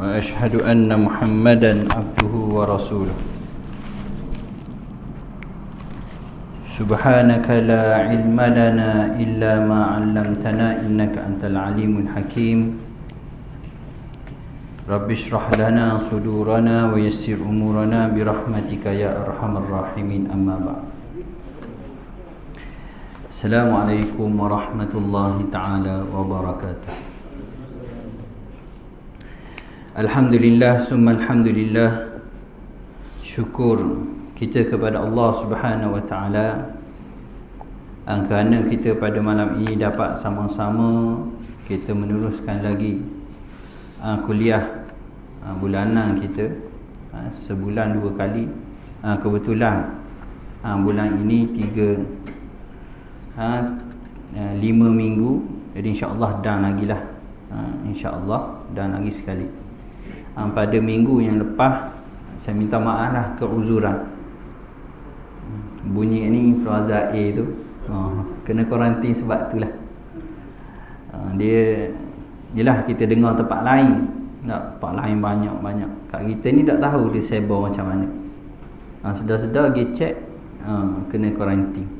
وأشهد أن محمدا عبده ورسوله سبحانك لا علم لنا إلا ما علمتنا إنك أنت العليم الحكيم رب اشرح لنا صدورنا ويسر أمورنا برحمتك يا أرحم الراحمين أما بعد السلام عليكم ورحمة الله تعالى وبركاته. Alhamdulillah summa alhamdulillah, syukur kita kepada Allah Subhanahu wa taala kerana kita pada malam ini dapat sama-sama kita meneruskan lagi kuliah bulanan kita, sebulan 2 kali. Kebetulan bulan ini 5 minggu, jadi insya-Allah dan lagilah, insya-Allah dan lagi sekali. Pada minggu yang lepas saya minta maaf lah keuzuran. Bunyi ni influenza A tu kena kuarantin sebab tu lah. Dia yelah kita dengar tempat lain, tempat lain banyak-banyak. Kat kita ni tak tahu dia sebar macam mana. Sedar-sedar pergi check, kena kuarantin.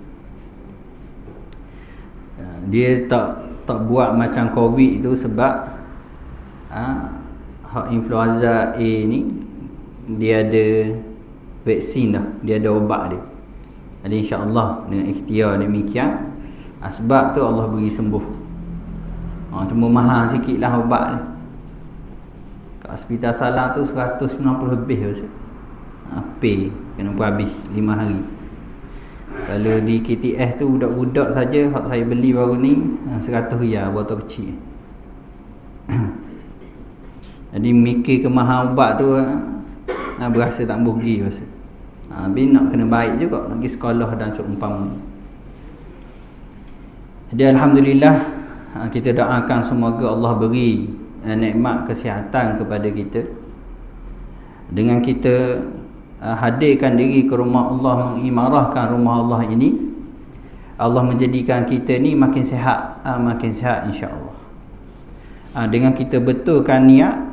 Dia tak buat macam COVID tu sebab hak influenza A ni dia ada vaksin dah, dia ada ubat dia. Jadi insya-Allah dengan ikhtiar demikian, sebab tu Allah beri sembuh. Cuma mahal sikitlah ubat ni. Kat Hospital Salam tu 190 lebih rasa. Pay kena habis 5 hari. Kalau di KTS tu budak-budak saja hak saya beli baru ni 100 riyal botol kecil. Jadi mikir kemahal ubat tu berasa tak boleh rasa. Habis nak kena baik juga, nak pergi sekolah dan seumpama. Jadi alhamdulillah, kita doakan semoga Allah beri nikmat kesihatan kepada kita. Dengan kita hadirkan diri ke rumah Allah, mengimarahkan rumah Allah ini, Allah menjadikan kita ni makin sihat, insya-Allah. Dengan kita betulkan niat,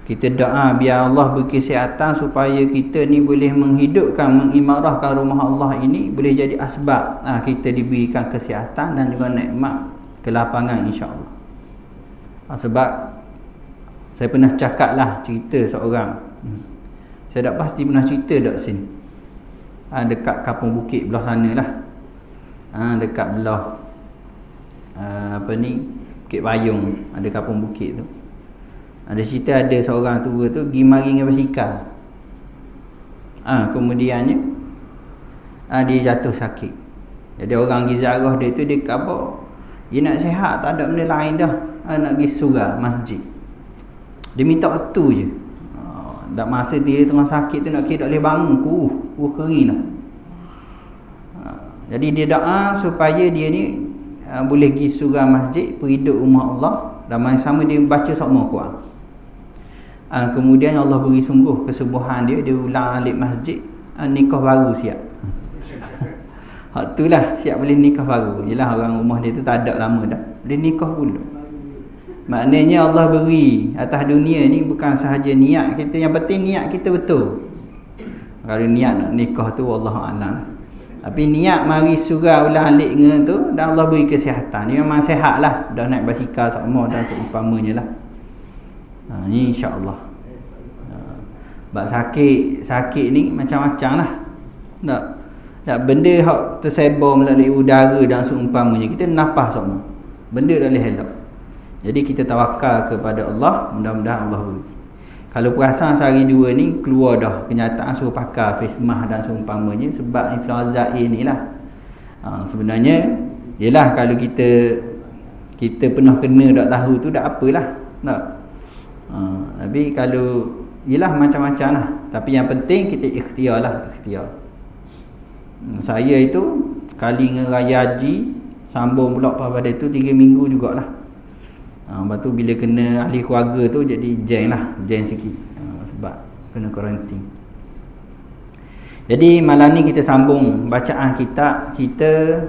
kita doa biar Allah beri kesihatan supaya kita ni boleh menghidupkan, mengimarahkan rumah Allah ini, boleh jadi asbab kita diberikan kesihatan dan juga nikmat kelapangan insya-Allah. Sebab saya pernah cakap lah cerita seorang, saya tak pasti pernah cerita dok sini, dekat Kampung Bukit belah sana lah, dekat belah Bukit Bayung, ada Kampung Bukit tu. Ada cerita ada seorang tua tu pergi mari dengan basikal. Kemudiannya dia jatuh sakit. Jadi orang pergi ziarah dia tu, dia khabar dia nak sihat, tak ada benda lain dah, nak pergi surau masjid. Dia minta waktu je. Dak masa dia tengah sakit tu nak kira tak boleh bangun, kuruh kering dah. Jadi dia doa supaya dia ni boleh pergi surau masjid, perhidup rumah Allah, dan masa sama dia baca sokmo Quran. Kemudian Allah beri sungguh kesubuhan dia ulang alik masjid, nikah baru siap. Hak itulah siap boleh nikah baru. Yalah orang rumah dia tu tak ada lama dah, boleh nikah pula. Maknanya Allah beri atas dunia ni bukan sahaja niat kita, yang penting niat kita betul. Kalau niat nak nikah tu wallahu a'lam. Tapi niat mari surau ulang alik dengan tu, dan Allah beri kesihatan. Dia memang sihat lah, dah naik basikal sama dan seumpamanya lah. Ni insya-Allah. Sebab sakit ni macam-macam lah. Tak benda hak tersebar melalui udara dan seumpamanya, kita nafas semua. Benda tak boleh elok. Jadi kita tawakal kepada Allah, mudah-mudahan Allah beri. Kalau perasan sehari 2 ni keluar dah kenyataan suruh pakai face mask dan seumpamanya sebab influenza A ni lah. Sebenarnya yelah kalau kita pernah kena tak tahu tu tak apalah. Tak. Tapi kalau yelah macam-macam lah, tapi yang penting kita ikhtiar lah, ikhtiar. Saya itu sekali dengan raya haji sambung pula pada itu 3 minggu jugalah. Lepas tu bila kena ahli keluarga tu jadi jeng sikit, sebab kena kuarantin. Jadi malam ni kita sambung bacaan kitab kita,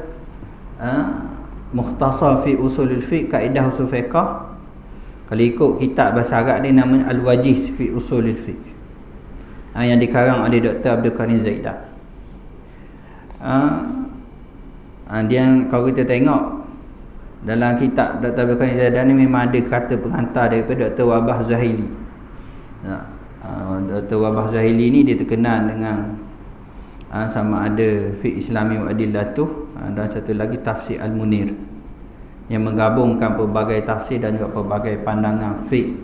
Mukhtasar fi Usulul Fiqh, Kaedah Usul Fiqh Kalau ikut kitab bahasa Arab dia nama Al-Wajiz fi Usulil Fiqh, yang dikarang oleh Dr. Abdul Karim Zaidah. Dia, kalau kita tengok dalam kitab Dr. Abdul Karim Zaidah ni, memang ada kata pengantar daripada Dr. Wabah Zuhaili. Dr. Wabah Zuhaili ni dia terkenal dengan sama ada Fiqh Islami wa Adillatuh, dan satu lagi Tafsir Al-Munir, yang menggabungkan pelbagai tafsir dan juga pelbagai pandangan fiqh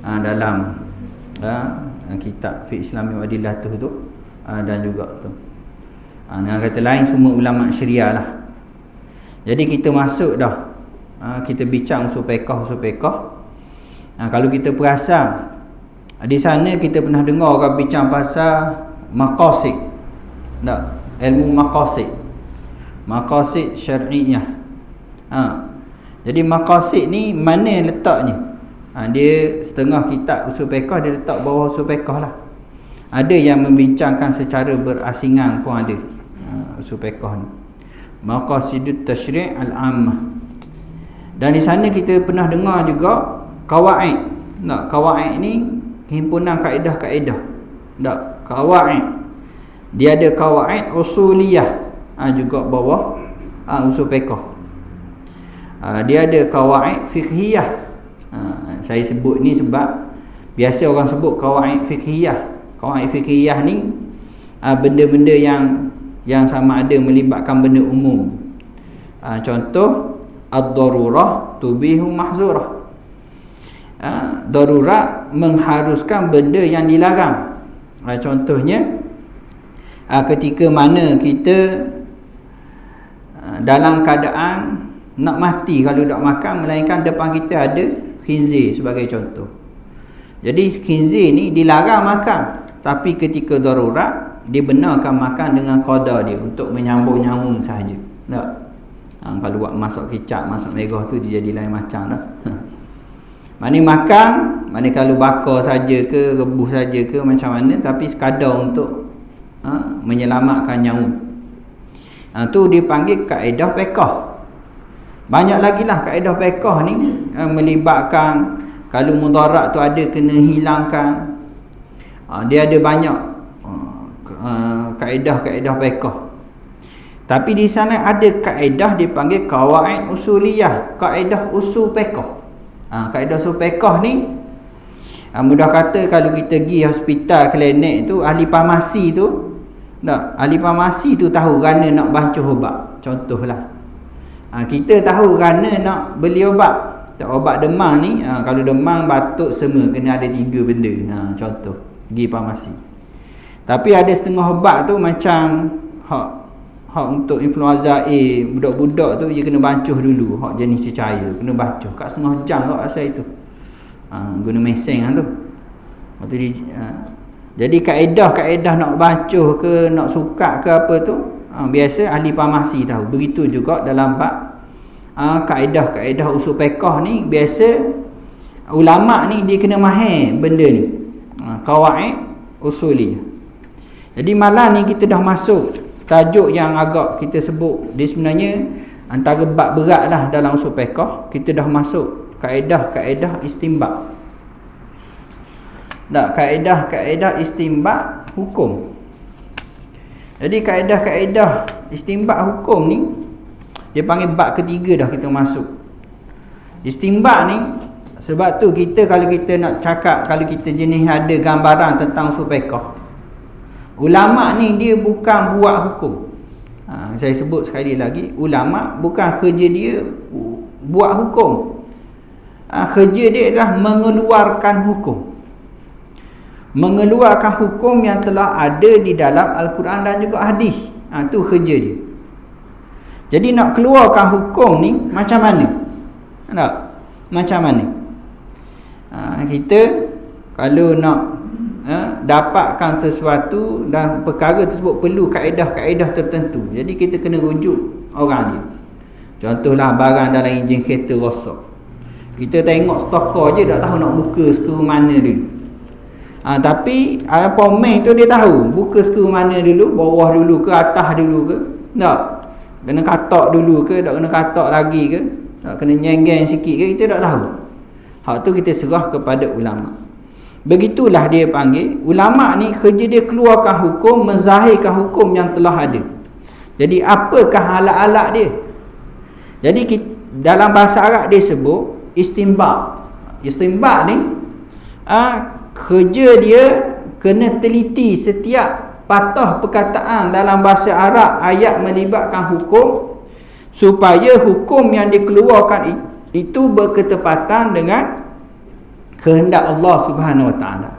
dalam kitab Fiqh Islami wa Adillatuh tu, dan juga tu dengan kata lain semua ulama syariah lah. Jadi kita masuk dah, kita bincang usul fiqh. Kalau kita perasan di sana kita pernah dengar orang bincang pasal maqasid, tak? Ilmu maqasid syar'iyah. Jadi maqasid ni mana letaknya? Dia setengah kitab usul fiqh dia letak bawah usul fiqh lah. Ada yang membincangkan secara berasingan pun ada. Usul fiqh ni maqasidut tasyri' al-ammah. Dan di sana kita pernah dengar juga qawaid. Tak, qawaid ni himpunan kaedah-kaedah. Tak, qawaid. Dia ada qawaid usuliyah, juga bawah usul fiqh. Dia ada qawaid fiqhiyah. Saya sebut ni sebab biasa orang sebut qawaid fiqhiyah. Qawaid fiqhiyah ni benda-benda yang sama ada melibatkan benda umum. Contoh ad-darurah tubihu mahzurah. Darurat mengharuskan benda yang dilarang. Contohnya ketika mana kita dalam keadaan nak mati kalau tak makan, melainkan depan kita ada khinzir sebagai contoh. Jadi khinzir ni dilarang makan, tapi ketika darurat dibenarkan makan dengan qada dia untuk menyambung nyawa sahaja. Tak? Kalau buat masak kicap, masak merah tu dia jadi lain macam dah. Mana makan, mana kalau bakar saja ke, rebus saja ke, macam mana, tapi sekadar untuk menyelamatkan nyawa. Tu dipanggil kaedah fiqh. Banyak lagi lah kaedah fiqh ni melibatkan kalau mudarat tu ada kena hilangkan. Dia ada banyak kaedah-kaedah fiqh. Tapi di sana ada kaedah dipanggil qawaid usuliyah, kaedah usul fiqh. Kaedah usul fiqh ni mudah kata kalau kita pergi hospital, klinik tu, ahli farmasi tu, tak, ahli farmasi tu tahu kerana nak bancuh ubat. Contohlah, kita tahu kerana nak beli ubat. Ubat demam ni, kalau demam, batuk, semua kena ada 3 benda. Contoh, pergi farmasi. Tapi ada setengah ubat tu macam hak untuk influenza A, budak-budak tu dia kena bancuh dulu, hak jenis cecair kena bancuh kat setengah jam kat asal itu. Guna mesin tu. Jadi kaedah nak bancuh ke, nak sukat ke apa tu, biasa ahli farmasi tahu. Begitu juga dalam bab kaedah-kaedah usul fiqh ni, biasa ulama ni dia kena mahir benda ni, qawaid usuli. Jadi malam ni kita dah masuk tajuk yang agak kita sebut, dia sebenarnya antara bab berat lah dalam usul fiqh. Kita dah masuk kaedah-kaedah istinbat. Tak, kaedah-kaedah istinbat hukum. Jadi kaedah-kaedah istinbat hukum ni dia panggil bab ketiga dah kita masuk. Istinbat ni, sebab tu kita kalau kita nak cakap, kalau kita jenis ada gambaran tentang usul fiqh, ulama ni dia bukan buat hukum. Saya sebut sekali lagi, ulama bukan kerja dia buat hukum. Kerja dia adalah mengeluarkan hukum. Mengeluarkan hukum yang telah ada di dalam Al-Quran dan juga hadis. Tu kerja dia. Jadi nak keluarkan hukum ni macam mana? Tak? Macam mana? Kita kalau nak dapatkan sesuatu dan perkara tersebut perlu kaedah-kaedah tertentu. Jadi kita kena rujuk orang dia. Contohlah barang dalam enjin kereta rosak. Kita tengok stokor je tak tahu nak buka skru mana dulu. Tapi pomen tu dia tahu buka skru mana dulu, bawah dulu ke, atas dulu ke. Tak? Kena katak dulu ke, tak kena katak lagi ke, tak kena nyenggeng sikit ke, kita tak tahu. Hak tu kita serah kepada ulama. Begitulah dia panggil. Ulama ni kerja dia keluarkan hukum, menzahirkan hukum yang telah ada. Jadi apakah alat-alat dia? Jadi dalam bahasa Arab dia sebut istinbat. Istinbat ni kerja dia kena teliti setiap patah perkataan dalam bahasa Arab ayat melibatkan hukum, supaya hukum yang dikeluarkan itu berketepatan dengan kehendak Allah Subhanahu Wa Taala.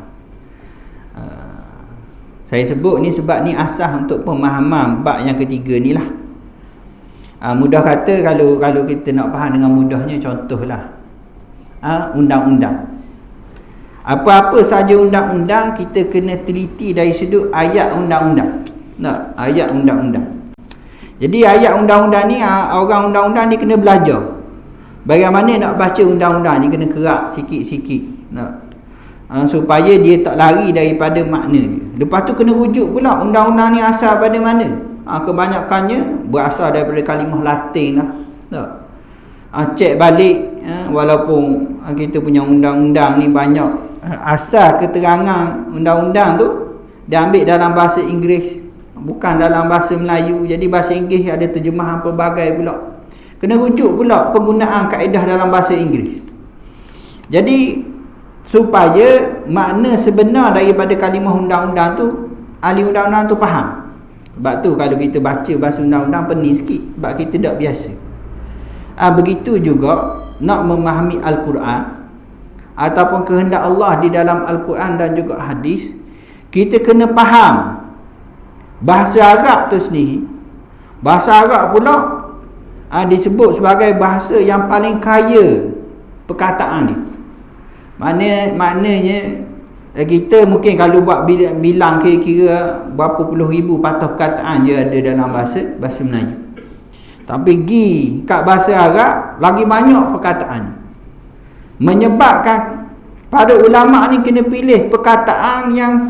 Saya sebut ni sebab ni asas untuk pemahaman bab yang ketiga ni lah. Mudah kata, kalau kita nak faham dengan mudahnya, contohlah undang-undang. Apa-apa saja undang-undang kita kena teliti dari sudut ayat undang-undang. Ayat undang-undang. Jadi ayat undang-undang ni, orang undang-undang ni kena belajar bagaimana nak baca undang-undang ni, kena kerak sikit-sikit supaya dia tak lari daripada makna dia. Lepas tu kena rujuk pula undang-undang ni asal pada mana. Kebanyakannya berasal daripada kalimah Latin lah. Cek balik, walaupun kita punya undang-undang ni banyak asal keterangan undang-undang tu dia ambil dalam bahasa Inggeris, bukan dalam bahasa Melayu. Jadi bahasa Inggeris ada terjemahan pelbagai pula. Kena rujuk pula penggunaan kaedah dalam bahasa Inggeris. Jadi supaya makna sebenar daripada kalimah undang-undang tu ahli undang-undang tu faham. Sebab tu kalau kita baca bahasa undang-undang pening sikit, sebab kita tak biasa. Begitu juga nak memahami Al-Quran ataupun kehendak Allah di dalam Al-Quran dan juga hadis, kita kena faham bahasa Arab tu sendiri. Bahasa Arab pula disebut sebagai bahasa yang paling kaya perkataan ni. Maknanya kita mungkin kalau buat bilang kira-kira berapa puluh ribu patah perkataan je ada dalam bahasa Melayu. Tapi pergi kat bahasa Arab lagi banyak perkataan. Menyebabkan pada ulama ni kena pilih perkataan yang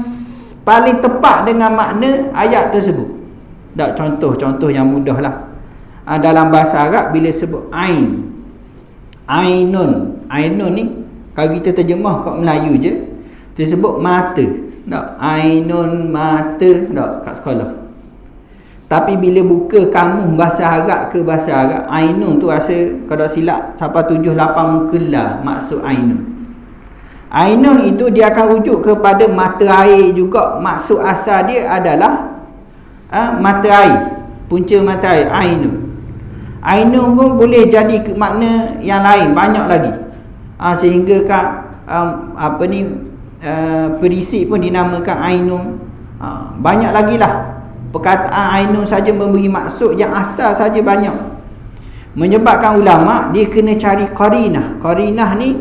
paling tepat dengan makna ayat tersebut. Contoh yang mudah lah. Dalam bahasa Arab bila sebut ain, ainun ni kalau kita terjemah kat Melayu je disebut mata. Ainun mata kat sekolah. Tapi bila buka kamus bahasa Arab ke bahasa Arab, ainun tu rasa kalau silap sampai 7-8 muka lah maksud ainun. Ainun itu dia akan rujuk kepada mata air juga. Maksud asal dia adalah mata air, punca mata air, ainun. Ainun pun boleh jadi makna yang lain, banyak lagi. Sehingga kan perisik pun dinamakan ainun. Banyak lagi lah. Perkataan ainun saja memberi maksud yang asal saja banyak. Menyebabkan ulama dia kena cari qarinah. Qarinah ni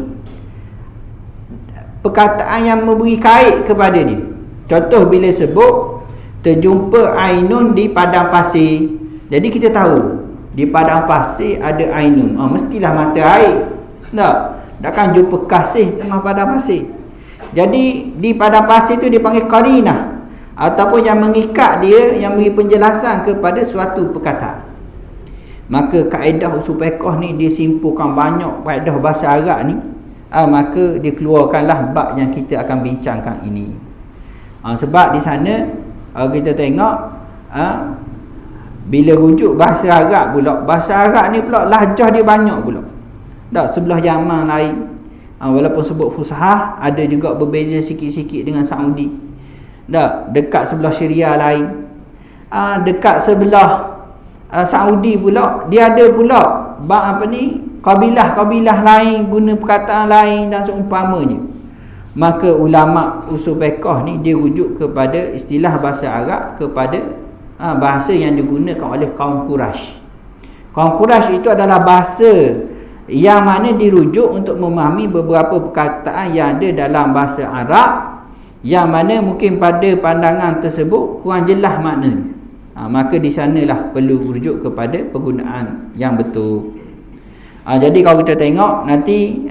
perkataan yang memberi kait kepada dia. Contoh bila sebut terjumpa ainun di padang pasir, jadi kita tahu di padang pasir ada ainun. Mestilah mata air. Takkan jumpa kasih tengah padang pasir. Jadi di padang pasir tu dipanggil qarinah, ataupun yang mengikat dia, yang beri penjelasan kepada suatu perkataan. Maka kaedah usul fiqh ni dia simpulkan banyak kaedah bahasa Arab ni. Maka dia keluarkanlah bab yang kita akan bincangkan ini. Sebab di sana kita tengok bila rujuk bahasa Arab pula, bahasa Arab ni pula lahjah dia banyak pula. Sebelah Yaman lain. Walaupun sebut fusahah, ada juga berbeza sikit-sikit dengan Saudi. Dekat sebelah Syria lain. Dekat sebelah Saudi pula dia ada pula kabilah-kabilah lain guna perkataan lain dan seumpamanya. Maka ulama usul fiqh ni dia rujuk kepada istilah bahasa Arab kepada bahasa yang digunakan oleh kaum Quraisy. Kaum Quraisy itu adalah bahasa yang mana dirujuk untuk memahami beberapa perkataan yang ada dalam bahasa Arab, yang mana mungkin pada pandangan tersebut kurang jelas maknanya. Maka di sanalah perlu rujuk kepada penggunaan yang betul. Jadi kalau kita tengok nanti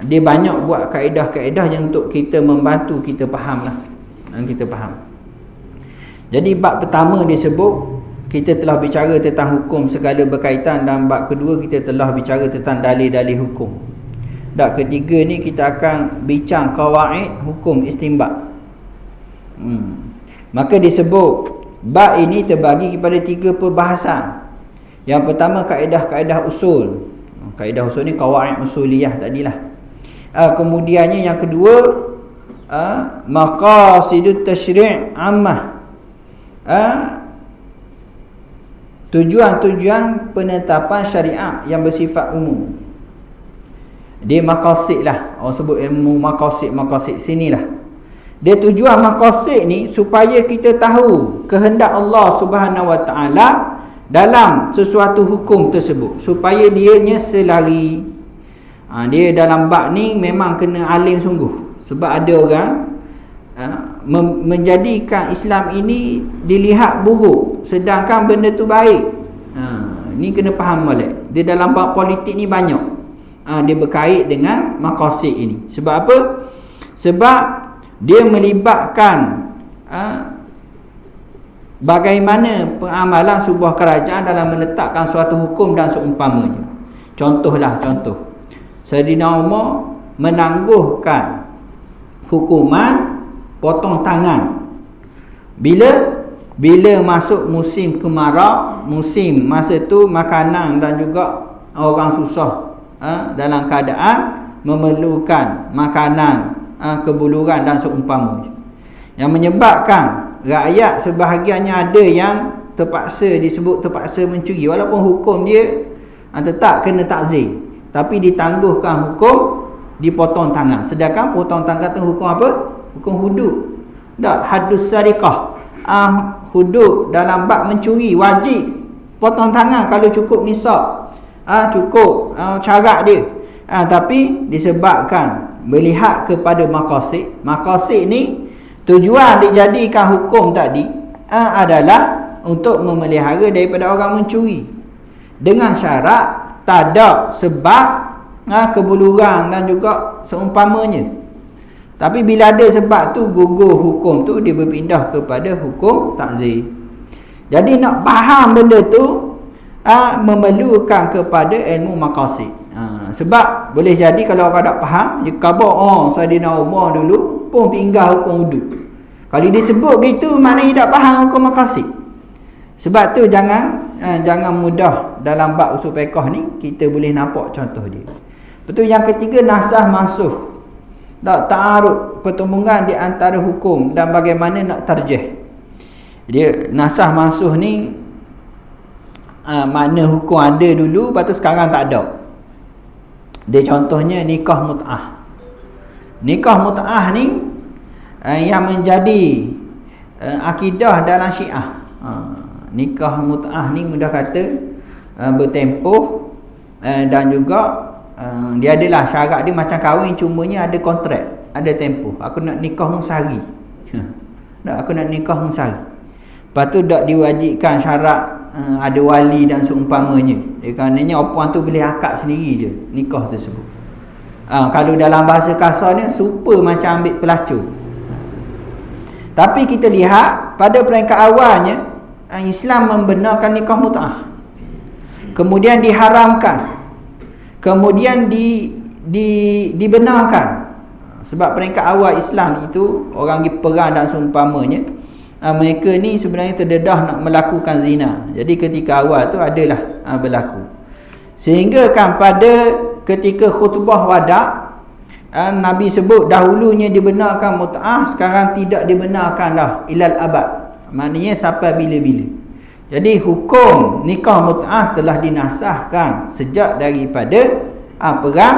dia banyak buat kaedah-kaedah yang untuk kita membantu kita faham lah. Kita faham. Jadi bab pertama disebut kita telah bicara tentang hukum segala berkaitan, dan bab kedua kita telah bicara tentang dalil-dalil hukum. Dak ketiga ni kita akan bincang qawaid hukum istinbat. Maka disebut bab ini terbagi kepada 3 perbahasan. Yang pertama kaedah-kaedah usul. Kaedah usul ni qawaid usuliyah tadilah. Kemudiannya yang kedua maqasidut tasyri' ammah. Tujuan-tujuan penetapan syariat yang bersifat umum. Dia maqasid lah. Orang sebut ilmu maqasid sinilah. Dia tujuan maqasid ni supaya kita tahu kehendak Allah Subhanahu Wa Taala dalam sesuatu hukum tersebut, supaya dianya selari. Dia dalam bab ni memang kena alim sungguh. Sebab ada orang menjadikan Islam ini dilihat buruk, sedangkan benda tu baik. Ni kena faham balik. Dia dalam bab politik ni banyak. Dia berkait dengan maqasid ini. Sebab apa? Sebab dia melibatkan bagaimana pengamalan sebuah kerajaan dalam menetapkan suatu hukum dan seumpamanya. Contoh. Sayyidina Umar menangguhkan hukuman potong tangan bila masuk musim kemarau, musim masa tu makanan dan juga orang susah dalam keadaan memerlukan makanan, kebuluran dan seumpamanya, yang menyebabkan rakyat sebahagiannya ada yang disebut terpaksa mencuri, walaupun hukum dia tetap kena takzir, tapi ditangguhkan hukum dipotong tangan. Sedangkan potong tangan tu hukum apa? Hukum hudud. Tak, haddus sariqah. Hudud dalam bab mencuri wajib potong tangan kalau cukup nisab. Cukup syarat dia. Tapi disebabkan melihat kepada maqasid ni, tujuan dijadikan hukum tadi adalah untuk memelihara daripada orang mencuri, dengan syarat tak ada sebab kebuluran dan juga seumpamanya. Tapi bila ada sebab tu, gugur hukum tu, dia berpindah kepada hukum takzir. Jadi nak faham benda tu memerlukan kepada ilmu maqasid. Sebab boleh jadi kalau orang tak faham, dia khabar Sayyidina Umar dulu pun tinggal hukum hudud. Kalau disebut gitu, maknanya dia tak faham hukum maqasid. Sebab tu jangan mudah dalam bab usul fiqh ni kita boleh nampak contoh dia. Betul. Yang ketiga, nasah mansuh. Ta'arud, pertemuan di antara hukum dan bagaimana nak tarjih. Dia nasah mansuh ni makna hukum ada dulu, lepas tu sekarang tak ada. Dia contohnya nikah mut'ah. Nikah mut'ah ni yang menjadi akidah dalam Syiah. Nikah mut'ah ni mudah kata bertempoh dan juga dia adalah syarat dia macam kahwin, cumanya ada kontrak, ada tempoh. Aku nak nikah sehari. Aku nak nikah sehari. Lepas tu tak diwajibkan syarat ada wali dan seumpamanya. Kerana perempuan tu boleh akad sendiri je nikah tersebut. Kalau dalam bahasa kasarnya super macam ambil pelacur. Tapi kita lihat pada peringkat awalnya Islam membenarkan nikah mut'ah. Kemudian diharamkan. Kemudian dibenarkan. Sebab peringkat awal Islam itu orang pergi perang dan seumpamanya, mereka ni sebenarnya terdedah nak melakukan zina. Jadi ketika awal tu adalah berlaku. Sehingga kan pada ketika khutbah wada', Nabi sebut dahulunya dibenarkan mut'ah, sekarang tidak dibenarkan dah ilal abad. Maknanya sampai bila-bila. Jadi hukum nikah mut'ah telah dinasahkan sejak daripada perang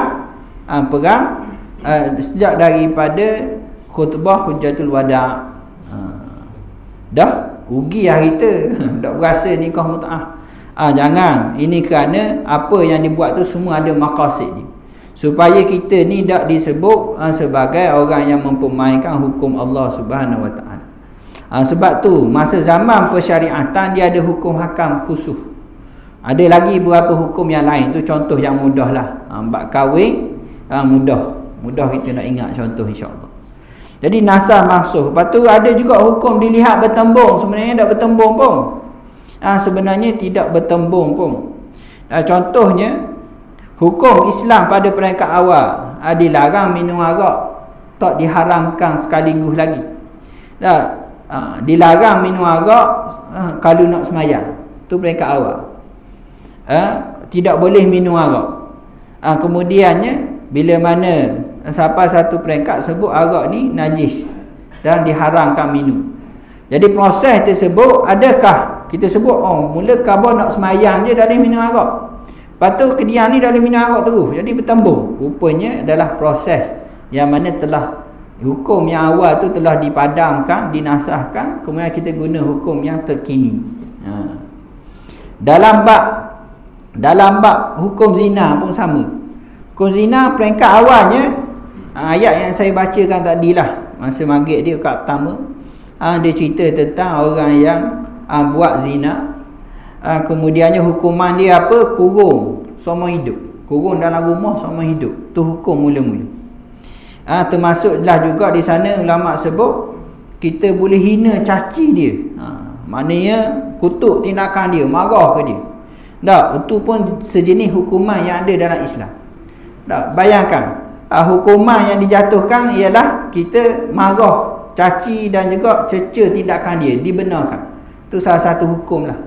sejak daripada khutbah Hujjatul Wada'. Dah rugi hari tu. Tak berasa nikah mut'ah. Jangan. Ini kerana apa yang dibuat tu semua ada maqasid dia, supaya kita ni tak disebut sebagai orang yang mempermainkan hukum Allah Subhanahu Wa Taala. Sebab tu masa zaman persyariatan dia ada hukum hakam khusus. Ada lagi beberapa hukum yang lain, tu contoh yang mudah lah. Bab kahwin mudah kita nak ingat contoh, insya-Allah. Jadi nasah mansuh. Lepas tu ada juga hukum dilihat bertembung, sebenarnya tak bertembung pun. Sebenarnya tidak bertembung pun. Contohnya Hukum Islam pada peringkat awal dilarang minum arak, tak diharamkan sekaligus lagi. Dilarang minum arak kalau nak semayang. Tu peringkat awal. Tidak boleh minum arak. Kemudiannya bila mana sampai satu peringkat sebut arak ni najis dan diharamkan minum. Jadi proses tersebut, adakah kita sebut mula khabar nak semayang je dah boleh minum arak, lepas tu kedian ni dah boleh minum arak terus, jadi bertembung? Rupanya adalah proses yang mana telah hukum yang awal tu telah dipadamkan, dinasahkan, kemudian kita guna hukum yang terkini. Dalam bab hukum zina pun sama. Hukum zina peringkat awalnya, ayat yang saya bacakan tadilah masa maghrib dia kat pertama, dia cerita tentang orang yang buat zina. Kemudiannya hukuman dia apa? Kurung seumur hidup. Kurung dalam rumah seumur hidup. Tu hukum mula-mula. Termasuklah juga di sana ulama sebut kita boleh hina caci dia. Maknanya kutuk tindakan dia, marah ke dia. Tak, itu pun sejenis hukuman yang ada dalam Islam. Tak, bayangkan hukuman yang dijatuhkan ialah kita marah, caci dan juga cerca tindakan dia, dibenarkan. Itu salah satu hukum lah.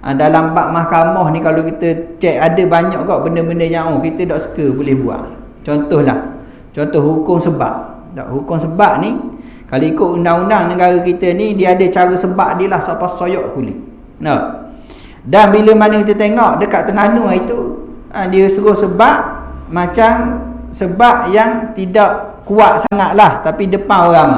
Dalam bab mahkamah ni kalau kita cek, ada banyak kok benda-benda yang kita tak suka boleh buat. Contoh hukum sebab. Hukum sebab ni kalau ikut undang-undang negara kita ni, dia ada cara sebab dia lah sampai soyok kulit. Dan bila mana kita tengok dekat Terengganu itu, dia suruh sebab macam sebab yang tidak kuat sangat lah, tapi depan orang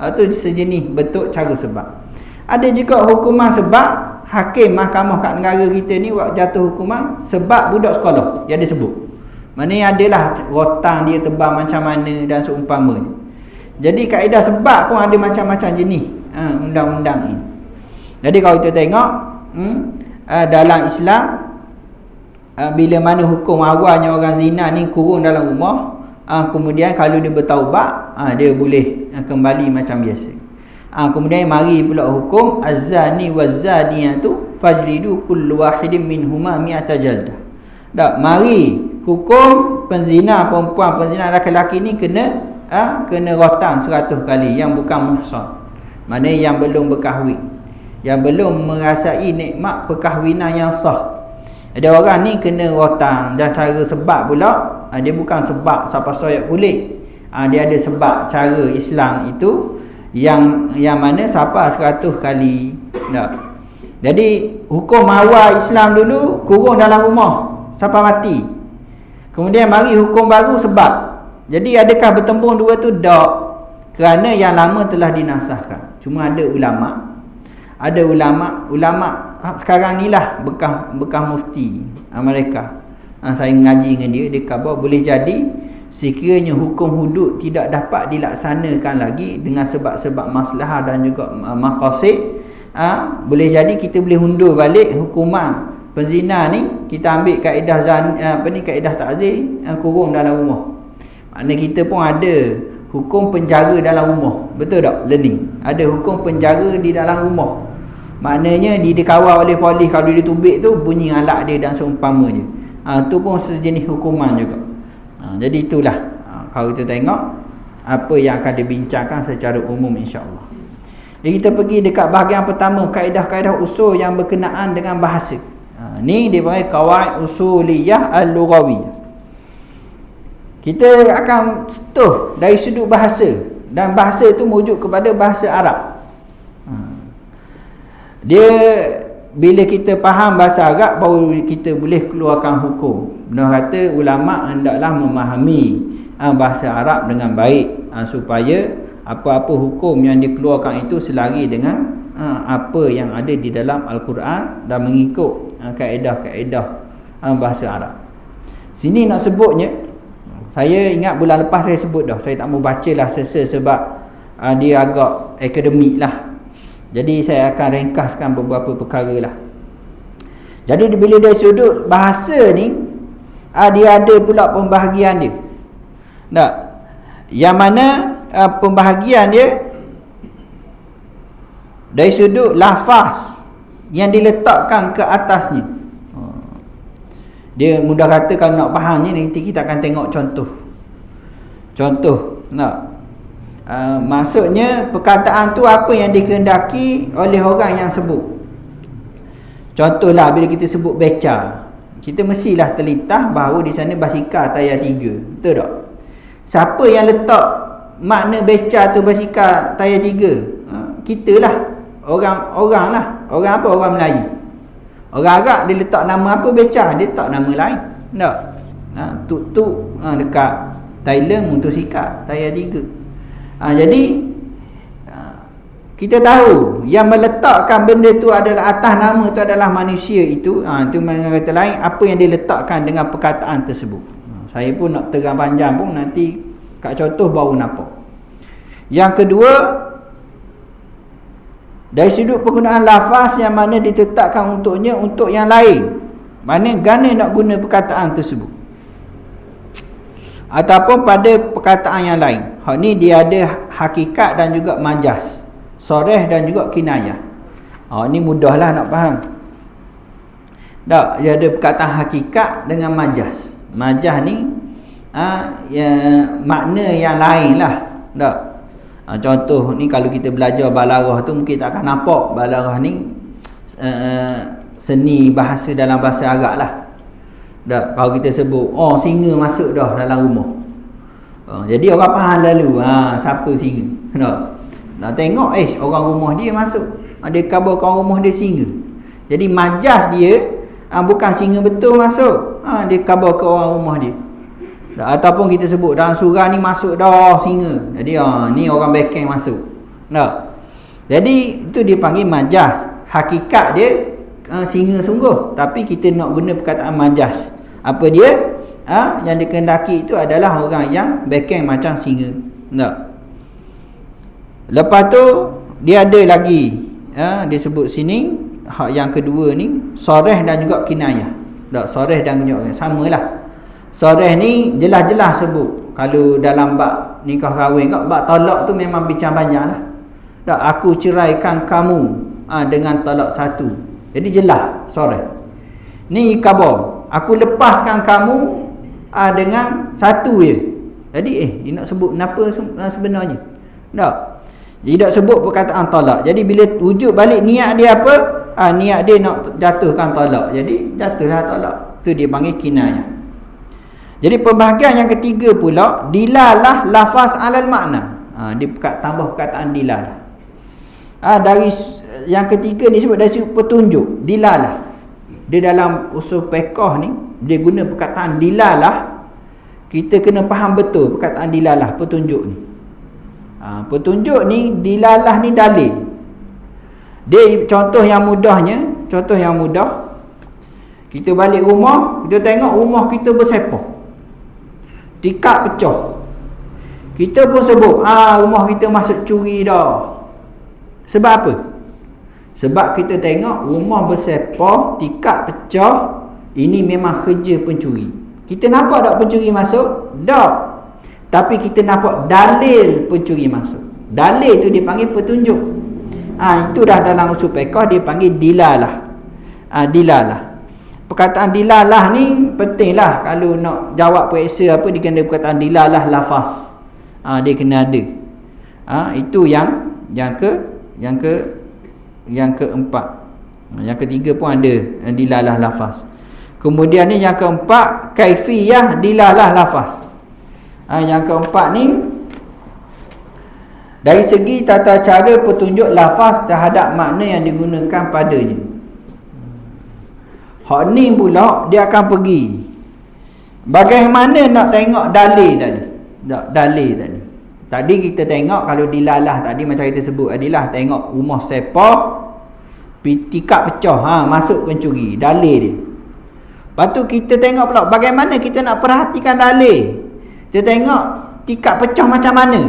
itu sejenis bentuk cara sebab. Ada juga hukuman sebab, hakim mahkamah kat negara kita ni buat jatuh hukuman sebab budak sekolah yang disebut. Maknanya adalah rotan dia tebal macam mana dan seumpamanya. Jadi kaedah sebab pun ada macam-macam jenis undang-undang ini. Jadi kalau kita tengok dalam Islam, bila mana hukum awalnya orang zina ni kurung dalam rumah, kemudian kalau dia bertaubat, dia boleh kembali macam biasa. Kemudian mari pula hukum az-zani waz-zaniyatu fajlidu kullu wahidin minhuma mi'ata jaldah. Mari hukum penzina perempuan, penzina lelaki ni kena rotan 100 kali yang bukan muhsan. Maknanya yang belum berkahwin, yang belum merasai nikmat perkahwinan yang sah. Ada orang ni kena rotan, dan cara sebab pula dia bukan sebab siapa soyak kulit. Dia ada sebab cara Islam itu yang mana siapa 100 kali. Jadi hukum awal Islam dulu kurung dalam rumah sampai mati. Kemudian mari hukum baru sebab. Jadi adakah bertembung dua tu? Tak. Kerana yang lama telah dinasahkan. Cuma ada ulama sekarang ni lah bekas mufti mereka. Saya mengaji dengan dia khabar boleh jadi sekiranya hukum hudud tidak dapat dilaksanakan lagi dengan sebab-sebab maslahah dan juga maqasid, boleh jadi kita boleh undur balik hukuman penzina ni, kita ambil kaedah kaedah ta'zir, kurung dalam rumah. Maknanya kita pun ada hukum penjara dalam rumah. Betul tak? Learning. Ada hukum penjara di dalam rumah. Maknanya dia dikawal oleh polis, kalau dia tubik tu bunyi alat dia dan seumpamanya. Tu pun sejenis hukuman juga. Jadi itulah kalau kita tengok apa yang akan dibincangkan secara umum insya-Allah. Jadi kita pergi dekat bahagian pertama, kaedah-kaedah usul yang berkenaan dengan bahasa. Ni dia panggil qawaid usuliyah al-lughawiyah. Kita akan sentuh dari sudut bahasa, dan bahasa itu merujuk kepada bahasa Arab. Dia bila kita faham bahasa Arab baru kita boleh keluarkan hukum. Benar kata ulama hendaklah memahami bahasa Arab dengan baik, supaya apa-apa hukum yang dikeluarkan itu selari dengan apa yang ada di dalam Al-Quran dan mengikut kaedah-kaedah bahasa Arab. Sini nak sebutnya, saya ingat bulan lepas saya sebut dah, saya tak mau bacalah sebab dia agak akademik lah. Jadi saya akan ringkaskan beberapa perkara lah. Jadi bila dari sudut bahasa ni, dia ada pula pembahagian dia. Tak? Yang mana pembahagian dia dari sudut lafaz yang diletakkan ke atasnya. Dia mudah kata kalau nak fahamnya nanti kita akan tengok contoh. Maksudnya perkataan tu apa yang dikehendaki oleh orang yang sebut. Contohlah bila kita sebut beca, kita mestilah terlintas bahawa di sana basikal tayar 3. Betul tak? Siapa yang letak makna beca tu basikal tayar 3? Kita lah. Orang lah. Orang apa? Orang Melayu. Orang Arab dia letak nama apa beca? Dia letak nama lain. Tak? Tuk-tuk dekat Thailand motosikal tayar 3. Jadi kita tahu yang meletakkan benda tu adalah atas nama tu adalah manusia itu. Itu dengan kata lain apa yang dia letakkan dengan perkataan tersebut. Saya pun nak terang panjang pun nanti kat contoh baru nampak. Yang kedua, dari sudut penggunaan lafaz yang mana ditetapkan untuknya untuk yang lain. Mana gana nak guna perkataan tersebut ataupun pada perkataan yang lain. Hak ni dia ada hakikat dan juga majaz, soreh dan juga kinayah. Ni mudahlah nak faham. Tak, dia ada perkataan hakikat dengan majaz. Majaz ni makna yang lain lah. Tak. Contoh ni kalau kita belajar balarah tu mungkin tak akan nampak. Balarah ni seni bahasa dalam bahasa Arab lah. Tak. Kalau kita sebut singa masuk dah dalam rumah, jadi orang faham lalu siapa singa. Tak. Nak tengok orang rumah dia masuk, dia kabarkan rumah dia singa. Jadi majaz dia bukan singa betul masuk, dia kabarkan orang rumah dia. Ataupun kita sebut dalam surah ni masuk dah singa, jadi ni orang bekeng masuk. Tak. Jadi itu dia panggil majaz. Hakikat dia singa sungguh, tapi kita nak guna perkataan majaz. Apa dia? Yang dikehendaki itu adalah orang yang bekeng macam singa. Tak. Lepas tu dia ada lagi dia sebut sini hak yang kedua ni soreh dan juga kinayah. Tak, soreh dan juga samalah. Soreh ni jelas-jelas sebut. Kalau dalam bab nikah kahwin bab talak tu memang bincang banyak lah. Tak, aku ceraikan kamu dengan talak 1. Jadi jelas soreh. Ni khabar, aku lepaskan kamu dengan 1 je. Jadi dia nak sebut kenapa sebenarnya. Tak. Dia tak sebut perkataan talak. Jadi bila wujud balik niat dia apa? Niat dia nak jatuhkan talak. Jadi jatuhlah talak. Tu dia panggil kinayah. Jadi pembahagian yang ketiga pula dilalah lafaz alal makna. Dia tambah perkataan dilalah. Dari yang ketiga ni sebut dari sudut petunjuk, dilalah. Dia dalam usul fiqh ni dia guna perkataan dilalah. Kita kena faham betul perkataan dilalah, petunjuk ni. Petunjuk ni dilalah ni dalil. Dia contoh yang mudah. Kita balik rumah, kita tengok rumah kita bersepah. Tikar pecah. Kita pun sebut rumah kita masuk curi dah. Sebab apa? Sebab kita tengok rumah bersepah, tikar pecah. Ini memang kerja pencuri. Kita nampak tak pencuri masuk? Tak. Tapi kita nampak dalil pencuri masuk. Dalil tu dia panggil petunjuk. Itu dah dalam usul fiqh dia panggil dilalah. Dilalah. Perkataan dilalah ni pentinglah kalau nak jawab periksa apa dia kena perkataan dilalah lafaz. Dia kena ada. Itu yang keempat. Yang ketiga pun ada dilalah lafaz. Kemudian ni yang keempat kaifiyah dilalah lafaz. Yang keempat ni dari segi tata cara petunjuk lafaz terhadap makna yang digunakan padanya. Hak ni pula dia akan pergi bagaimana nak tengok dalil tadi. Dalil tadi. Tadi kita tengok kalau dilalah tadi macam kita sebut adilah tengok rumah sepah tikar pecah masuk pencuri, dalil dia. Lepas tu kita tengok pula bagaimana kita nak perhatikan dalil. Kita tengok tikar pecah macam mana.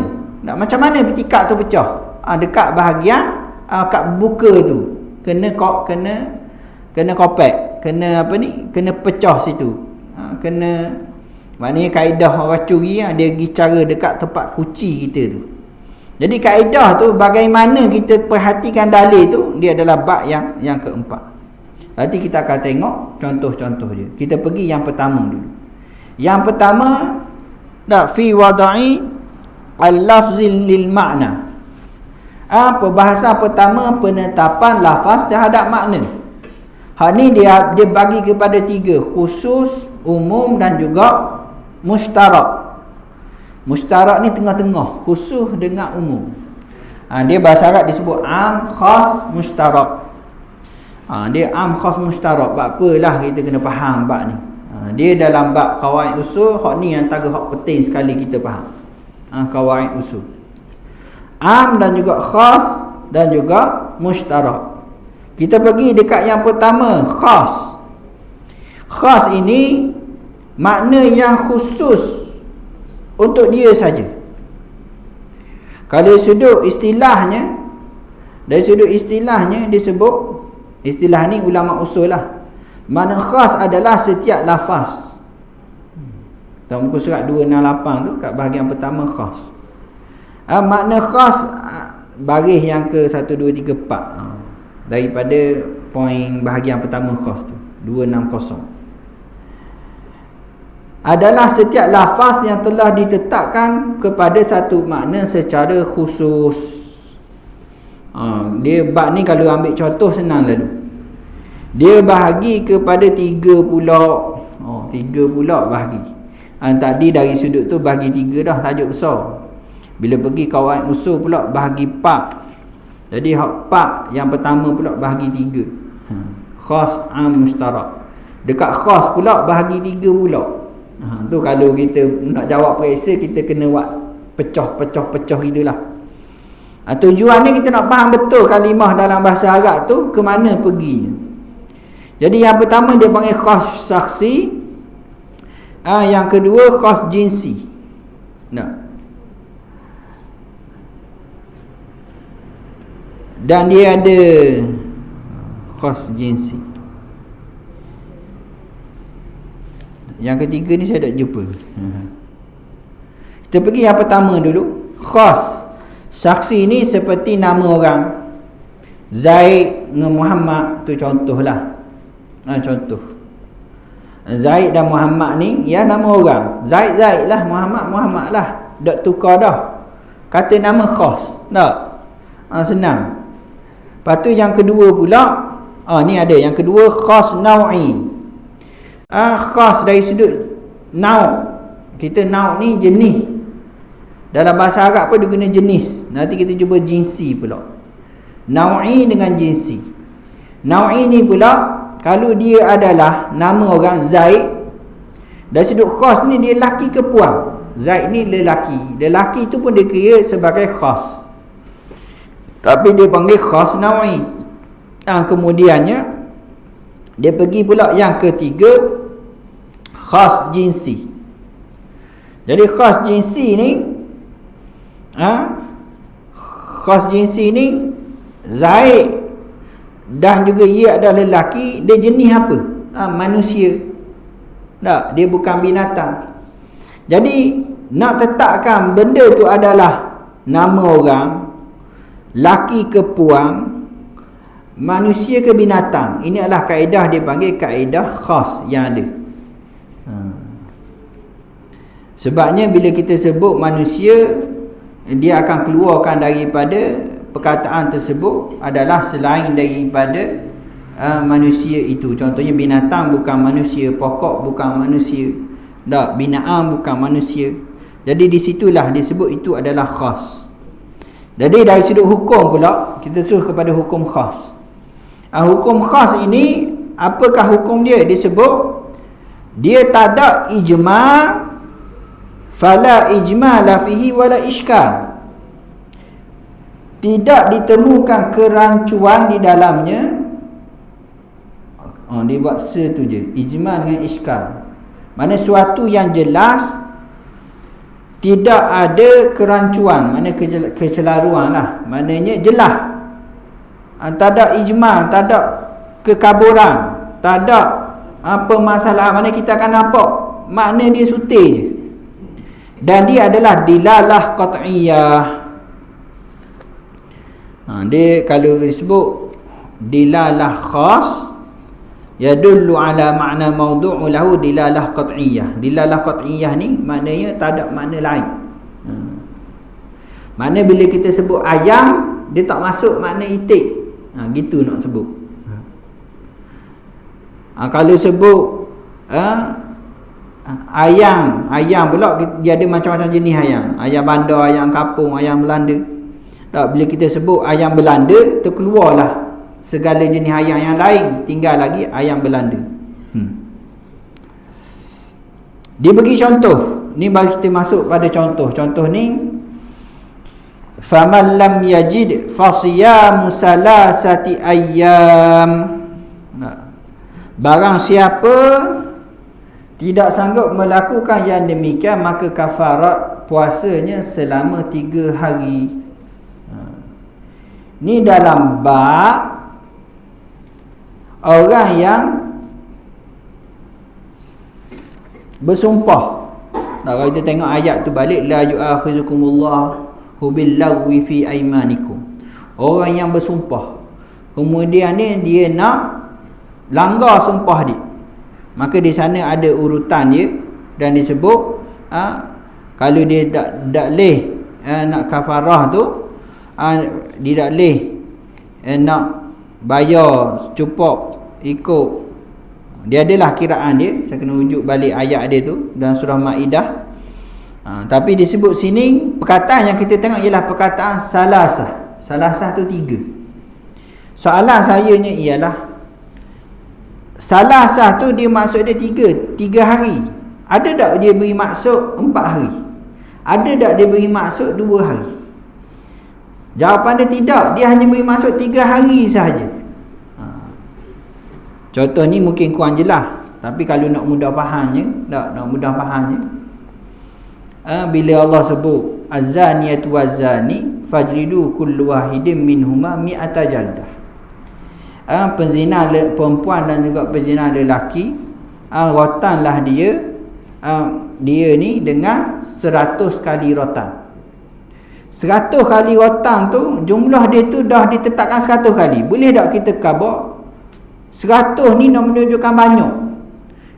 Macam mana tikar tu pecah? Dekat bahagian kat buka tu kena kopek. Kena pecah situ. Kena maknanya kaedah orang curi dia pergi cara dekat tempat kunci kita tu. Jadi kaedah tu bagaimana kita perhatikan dalil tu dia adalah bab yang keempat. Nanti kita akan tengok contoh-contoh dia. Kita pergi yang pertama dulu. Yang pertama, fi wada'i al-lafzil lil ma'na. Perbahasan pertama, penetapan lafaz terhadap makna. Hak ni dia bagi kepada 3, khusus, umum dan juga mustarak. Mustarak ni tengah-tengah, khusus dengan umum. Dia bahasa Arab disebut am, khas, mustarak. Dia am, khas, mustarak. Bab apalah kita kena faham bab ni. Dia dalam bab qawaid usul, hak ni antara hak penting sekali kita faham. Qawaid usul. Am dan juga khas dan juga mustarak. Kita pergi dekat yang pertama, khas. Khas ini makna yang khusus untuk dia saja. Kalau sudut istilahnya, dari sudut istilahnya disebut, istilah ni ulama usul lah, makna khas adalah setiap lafaz. Dalam muka surat 268 tu, kat bahagian pertama khas. Makna khas baris yang ke 1, 2, 3, 4 daripada poin bahagian pertama khas tu 260 adalah setiap lafaz yang telah ditetapkan kepada satu makna secara khusus. Dia bab ni kalau ambil contoh senang lalu. Dia bahagi kepada 3 pula. 3 pula bahagi. Tadi dari sudut tu bahagi 3 dah, tajuk besar. Bila pergi kawan usul pula bahagi 4. Jadi hak 4 yang pertama pula bahagi 3. Khas, am, mustarak. Dekat khas pula bahagi 3 pula. Tu kalau kita nak jawab periksa, kita kena buat pecah-pecah gitulah. Tujuan ni kita nak faham betul kalimah dalam bahasa Arab tu ke mana perginya. Jadi yang pertama dia panggil khas saksi. Yang kedua khas jinsi. Dan dia ada khas jinsi. Yang ketiga ni saya tak jumpa. Kita pergi yang pertama dulu. Khas saksi ni seperti nama orang. Zaid dengan Muhammad tu contohlah. Contoh Zaid dan Muhammad ni ya nama orang. Zaid lah, Muhammad lah. Tak tukar dah. Kata nama khas. Tak? Senang. Lepas tu yang kedua pula, ni ada yang kedua khas nau'i. Khas dari sudut nau'. Kita nau' ni jenis. Dalam bahasa Arab pun dia guna jenis. Nanti kita cuba jinsi pula. Nau'i dengan jinsi. Nau'i ni pula, kalau dia adalah nama orang Zaid, dari sudut khas ni dia lelaki ke puan? Zaid ni lelaki. Lelaki tu pun dia kira sebagai khas. Tapi dia panggil khas nau'i. Kemudiannya dia pergi pula yang ketiga, khas jinsi. Jadi khas jinsi ni, khas jinsi ni Zaid dan juga ia adalah lelaki. Dia jenis apa? Manusia. Tak, dia bukan binatang. Jadi nak tetapkan benda tu adalah nama orang, laki ke puang, manusia ke binatang. Ini adalah kaedah dia panggil kaedah khas yang ada. Sebabnya bila kita sebut manusia, dia akan keluarkan daripada perkataan tersebut adalah selain daripada manusia itu. Contohnya binatang bukan manusia, pokok bukan manusia, tak, binaan bukan manusia. Jadi di situlah disebut itu adalah khas. Jadi dari sudut hukum pula, kita suruh kepada hukum khas. Hukum khas ini, apakah hukum dia? Disebut dia tak ada ijma', fala ijmala fihi wala iskal. Tidak ditemukan kerancuan di dalamnya. Dia buat tu je, ijma' dengan iskal. Mana suatu yang jelas, tidak ada kerancuan, mana kecelaruan lah. Maknanya jelas. Tak ada ijma', tak ada kekaburan, tak ada permasalahan. Mana kita akan nampak makna dia sutil je. Dan dia adalah dilalah qat'iyah. Dia kalau disebut dilalah khas, yadullu ala makna mawdu'u lahu dilalah qat'iyah. Dilalah qat'iyah ni maknanya tak ada makna lain. Makna bila kita sebut ayam, dia tak masuk makna itik. Gitu nak sebut. Kalau sebut ayam pula dia ada macam-macam jenis ayam. Ayam bandar, ayam kampung, ayam Belanda. Tak, bila kita sebut ayam Belanda, terkeluarlah segala jenis ayam yang lain, tinggal lagi ayam Belanda. Dia bagi contoh. Ni bagi kita masuk pada contoh. Contoh ni, faman lam yajid fasiyamu salasati ayyam. Barang siapa tidak sanggup melakukan yang demikian, maka kafarat puasanya selama 3 hari. Ni dalam bab orang yang bersumpah. Kalau kita tengok ayat tu balik, la yu'akhizukumullahu billagwi fi aymanikum. Orang yang bersumpah, kemudian ni dia nak langgar sumpah dia, maka di sana ada urutan dia dan disebut kalau dia tak leh nak kafarah tu, dia tak leh nak bayar cupok ikut, dia adalah kiraan dia. Saya kena rujuk balik ayat dia tu dan surah Maidah. Tapi disebut sini, perkataan yang kita tengok ialah perkataan salasah. Salasah tu 3. Soalan saya ni ialah, salasah tu dia maksud dia 3 hari. Ada tak dia beri maksud 4 hari? Ada tak dia beri maksud 2 hari? Jawapan dia tidak. Dia hanya beri maksud 3 hari sahaja. Contoh ni mungkin kurang jelas, tapi kalau nak mudah fahamnya, bila Allah sebut az-zaniyatu waz-zani fajridu kullu wahidin minhuma mi'ata jaldah. Penzina perempuan dan juga penzina lelaki, rotanlah dia ni dengan 100 kali rotan. 100 kali rotan tu, jumlah dia tu dah ditetapkan 100 kali. Boleh tak kita khabar 100 ni nak menunjukkan banyak?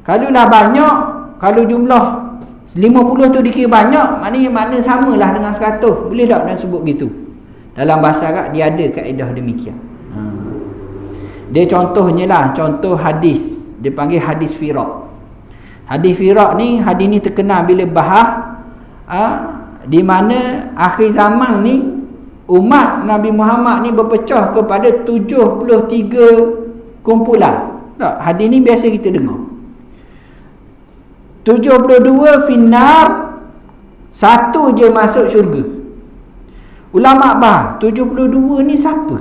Kalaulah banyak, kalau jumlah 50 tu dikira banyak, maknanya makna samalah dengan 100. Boleh tak nak sebut gitu? Dalam bahasa Arab dia ada kaedah demikian. Dia contohnya lah, contoh hadis, dia panggil hadis firak. Hadis firak ni, hadis ni terkenal bila bahas di mana akhir zaman ni umat Nabi Muhammad ni berpecah kepada 73 kumpulan. Tak, hadis ni biasa kita dengar. 72 finnar, 1 je masuk syurga. Ulama bah 72 ni siapa?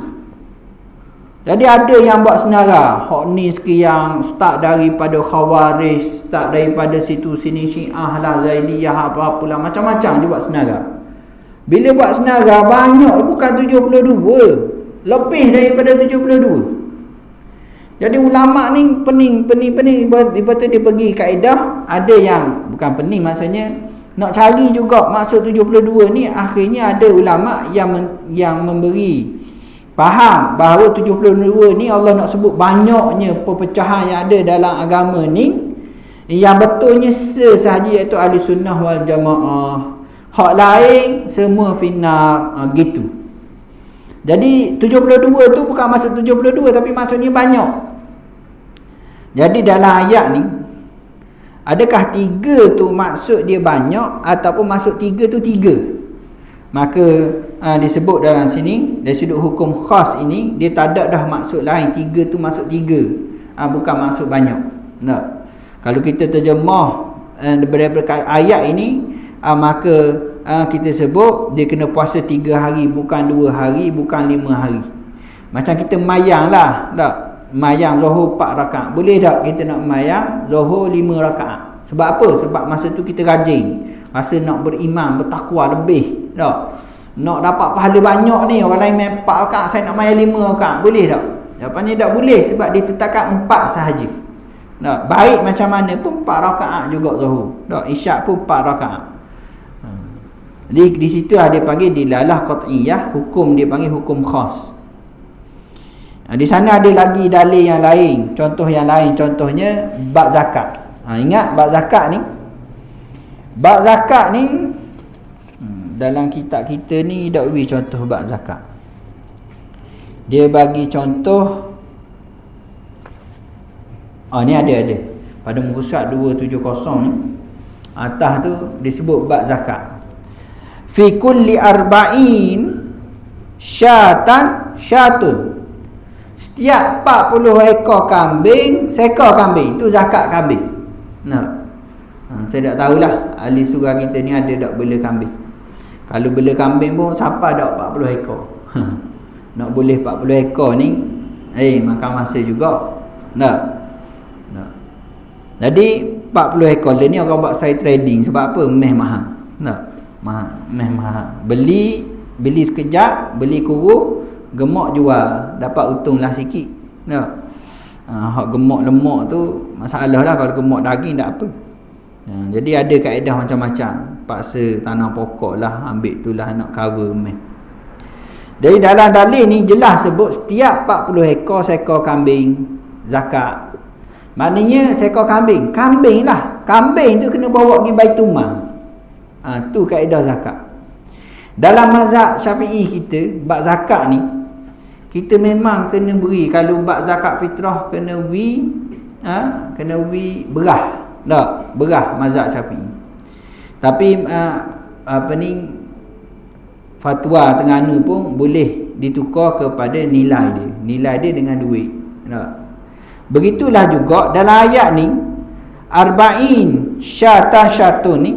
Jadi ada yang buat senara, hak ni sekian, start daripada Khawarij, start daripada situ sini Syiah lah, Zaidiyah, apa-apalah, macam-macam dia buat senara. Bila buat senara banyak, bukan 72, lebih daripada 72. Jadi ulama ni pening. Lepas tu dia pergi kaedah, ada yang bukan pening, maksudnya nak cari juga maksud 72 ni. Akhirnya ada ulama yang memberi faham bahawa 72 ni Allah nak sebut banyaknya perpecahan yang ada dalam agama ni, yang betulnya sesahaja, iaitu ahli sunnah wal jamaah. Hak lain semua finnar, gitu. Jadi 72 tu bukan maksud 72, tapi maksudnya banyak. Jadi dalam ayat ni, adakah 3 tu maksud dia banyak ataupun maksud 3 tu 3? Maka disebut dalam sini, dari sudut hukum khas ini, dia tak ada dah maksud lain. 3 tu maksud 3, bukan maksud banyak. Tak. Kalau kita terjemah daripada ayat ini, maka kita sebut dia kena puasa 3 hari, bukan 2 hari, bukan 5 hari. Macam kita mayang lah, tak? Mayang Zuhur 4 rakaat. Boleh tak kita nak mayang Zuhur 5 rakaat? Sebab apa? Sebab masa tu kita rajin, rasa nak beriman, bertakwa lebih, tak? Nak dapat pahala banyak ni, orang lain main 4 rakaat, saya nak mayang 5 rakaat. Boleh tak? Jawapannya tak boleh, sebab ditetapkan 4 sahaja. Tak? Baik macam mana pun 4 rakaat juga Zuhur, tak? Isyak pun 4 rakaat. Jadi di situ dia panggil dilalah qat'iyah, hukum dia panggil hukum khas. Di sana ada lagi dalil yang lain, contoh yang lain, contohnya bab zakat. Ingat bab zakat ni? Bab zakat ni dalam kitab kita ni dak bagi contoh bab zakat. Dia bagi contoh ni ada pada muka surat 270 ni, atas tu disebut bab zakat. Fi kulli arba'in syatun. Setiap 40 ekor kambing, seekor kambing, itu zakat kambing. Saya tak tahulah ahli surah kita ni ada tak bela kambing. Kalau bela kambing pun siapa ada 40 ekor. Nak boleh 40 ekor ni makan masa juga. Tak. Jadi 40 ekor ni orang buat side trading sebab apa? Meh mahal. Tak. Mahal. Beli sekejap, beli kuruh, gemuk jual, dapat untung lah sikit. Hak gemuk lemak tu masalah lah. Kalau gemuk daging tak apa. Jadi ada kaedah macam-macam. Paksa tanam pokok lah, ambil tu lah nak cover meh. Jadi dalam dalil ni jelas sebut setiap 40 ekor seekor kambing zakat. Maknanya seekor kambing lah. Kambing tu kena bawa pergi Baitulmal. Tu kaedah zakat. Dalam mazhab Syafi'i kita, bab zakat ni kita memang kena beri. Kalau bab zakat fitrah kena beri berah. Tak, berah mazhab Syafi'i. Tapi fatwa Terengganu pun boleh ditukar kepada nilai dia. Nilai dia dengan duit. Tak. Begitulah juga dalam ayat ni, arba'in syatun ni,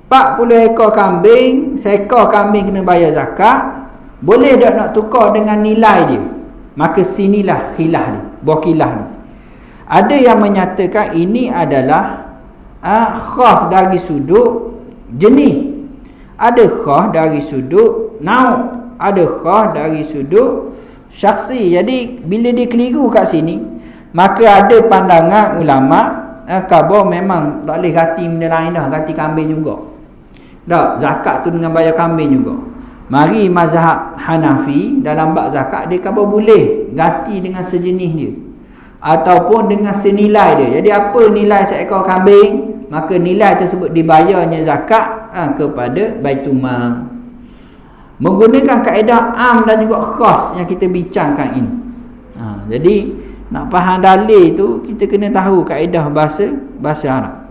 40 ekor kambing, seekor kambing kena bayar zakat. Boleh tak nak tukar dengan nilai dia? Maka sinilah khilaf ni, buah khilaf ni. Ada yang menyatakan ini adalah khas dari sudut jenis, ada khas dari sudut nau', ada khas dari sudut syakhsi. Jadi bila dia keliru kat sini, maka ada pandangan ulama khabar memang tak boleh ganti benda lain dah, ganti kambing juga. Tak, zakat tu dengan bayar kambing juga. Mari mazhab Hanafi dalam bab zakat dia khabar boleh ganti dengan sejenis dia ataupun dengan senilai dia. Jadi apa nilai seekor kambing, maka nilai tersebut dibayarnya zakat kepada Baitulmal. Menggunakan kaedah am dan juga khas yang kita bincangkan ini. Jadi nak faham dalil tu kita kena tahu kaedah bahasa Arab.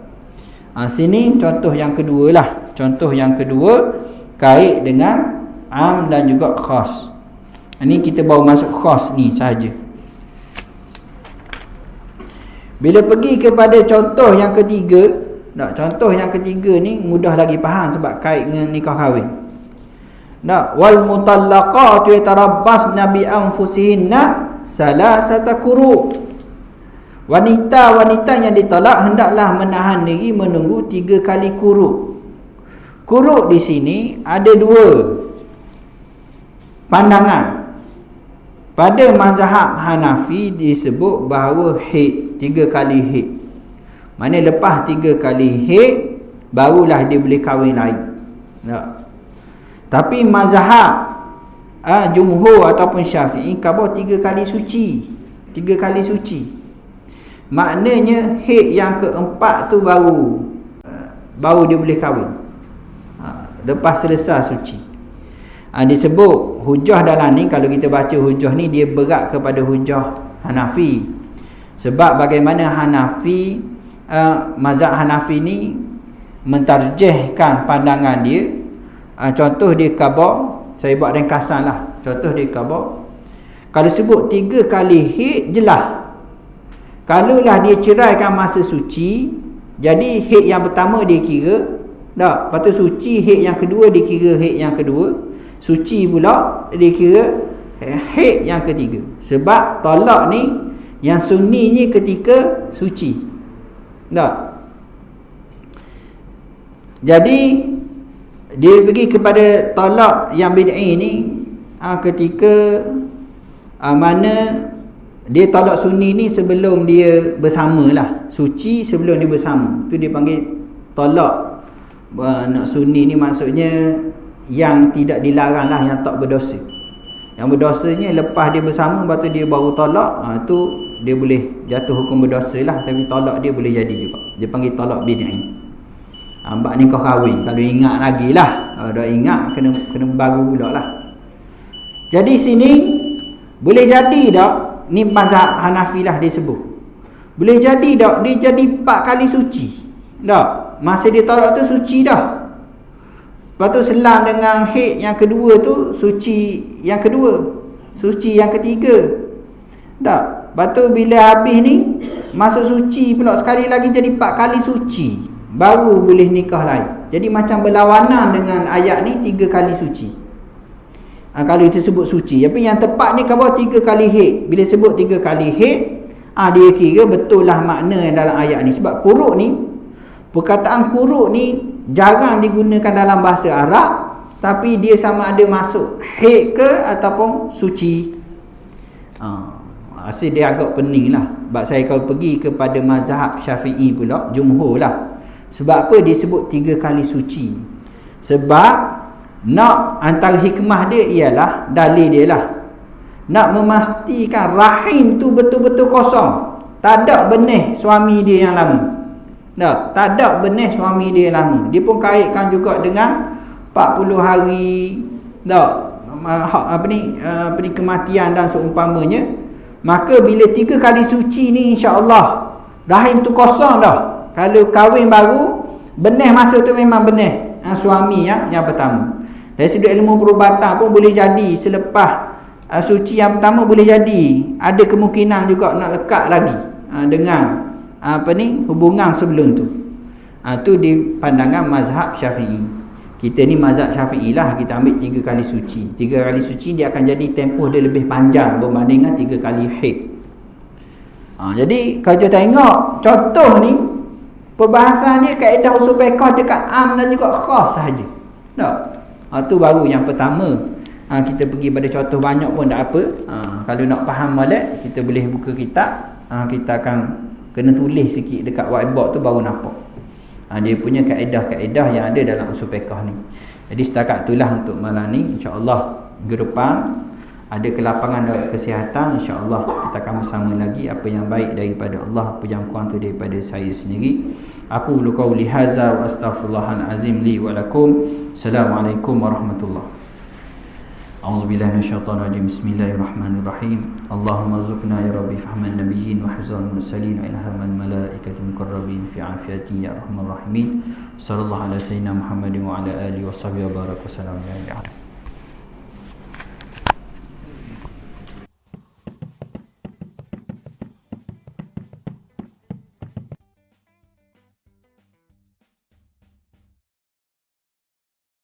Sini contoh yang kedua lah. Contoh yang kedua kait dengan am dan juga khas. Ini kita baru masuk khas ni sahaja. Bila pergi kepada contoh yang ketiga, contoh yang ketiga ni mudah lagi faham sebab kait dengan nikah kahwin. Wal mutallaqatu yatarabbasna bi anfusihinna salasata quru. Wanita-wanita yang ditolak hendaklah menahan diri menunggu 3 kali quru. Quru di sini ada 2 pandangan. Pada mazhab Hanafi disebut bahawa haid, 3 kali haid. Maknanya lepas 3 kali haid barulah dia boleh kahwin lain. Tapi mazhab jumhur ataupun Syafi'i khabar 3 kali suci. 3 kali suci. Maknanya haid yang keempat tu baru dia boleh kahwin. Lepas selesai suci. Disebut hujah dalam ni, kalau kita baca hujah ni dia berat kepada hujah Hanafi. Sebab bagaimana Hanafi, mazhab Hanafi ni mentarjihkan pandangan dia. Contoh dia khabar, saya buat ringkasan lah. Contoh dia khabar, kalau sebut 3 kali haid jelas. Kalaulah dia ceraikan masa suci, jadi haid yang pertama dia kira tak, lepas tu suci haid yang kedua dia kira haid yang kedua, suci pula dia kira haid yang ketiga. Sebab talak ni yang sunninya ketika suci. Tak. Jadi dia pergi kepada talak yang bid'i ni ketika mana dia talak sunni ni sebelum dia bersama lah, suci sebelum dia bersama, tu dia panggil talak. Nak sunni ni maksudnya yang tidak dilarang lah, yang tak berdosa. Yang berdosanya lepas dia bersama lepas tu dia baru talak, tu dia boleh jatuh hukum berdosa lah, tapi talak dia boleh jadi juga. Dia panggil talak bid'i. Bab nikah kahwin, kalau ingat lagi lah, kalau dah ingat kena baru pula lah. Jadi sini boleh jadi tak, ni mazhab Hanafi lah dia sebut, boleh jadi tak dia jadi 4 kali suci tak, masa dia talak tu suci dah. Lepas tu selang dengan haid yang kedua tu suci yang kedua, suci yang ketiga tak. Lepas tu bila habis ni masuk suci pula sekali lagi, jadi 4 kali suci baru boleh nikah lain. Jadi macam berlawanan dengan ayat ni 3 kali suci. Kalau itu sebut suci, tapi yang tepat ni kalau 3 kali haid. Bila sebut 3 kali haid, dia kira betul lah makna yang dalam ayat ni. Sebab kuruk ni, perkataan kuruk ni jarang digunakan dalam bahasa Arab, tapi dia sama ada masuk haid ke ataupun suci. Asyik dia agak pening lah. Sebab saya kalau pergi kepada mazhab Syafi'i pula, jumhur lah. Sebab apa dia sebut 3 kali suci? Sebab nak, antara hikmah dia ialah, dalil dia lah, nak memastikan rahim tu betul-betul kosong, tak ada benih suami dia yang lama. Tak ada benih suami dia yang lama. Dia pun kaitkan juga dengan 40 hari apa ni kematian dan seumpamanya. Maka bila 3 kali suci ni, insya-Allah rahim tu kosong dah. Kalau kahwin baru, benih masa tu memang benih suami yang pertama. Dari sudut ilmu perubatan pun boleh jadi selepas suci yang pertama boleh jadi ada kemungkinan juga nak lekat lagi dengan hubungan sebelum tu. Tu di pandangan mazhab Syafi'i. Kita ni mazhab Syafi'i lah, kita ambil 3 kali suci. 3 kali suci dia akan jadi tempoh dia lebih panjang berbanding dengan 3 kali haid. Jadi kalau kita tengok contoh ni, perbahasan dia kaedah usul fiqh dekat am dan juga khas sahaja. Tu baru yang pertama. Kita pergi pada contoh banyak pun tak apa. Kalau nak faham molek, kita boleh buka kitab. Kita akan kena tulis sikit dekat whiteboard tu baru nampak. Dia punya kaedah-kaedah yang ada dalam usul fiqh ni. Jadi setakat itulah untuk malam ni. InsyaAllah minggu depan ada kelapangan dalam kesihatan, InsyaAllah kita akan bersama lagi. Apa yang baik daripada Allah, apa yang kurang tu daripada saya sendiri. Aku qauli hadza wa astaghfirullahal azim li wa lakum. Assalamualaikum warahmatullahi. A'udzubillahi minasyaitonir rajim. Bismillahirrahmanirrahim. Allahumma rzuqna ya rabbi fahman nabiyyin wa hifzal mursalin wa ilhamal malaikati muqarrabin fi afiyati ya arhamar rahimin. Sallallahu ala sayyidina Muhammadin wa ala alihi wa sahbihi wa baraka wa salam.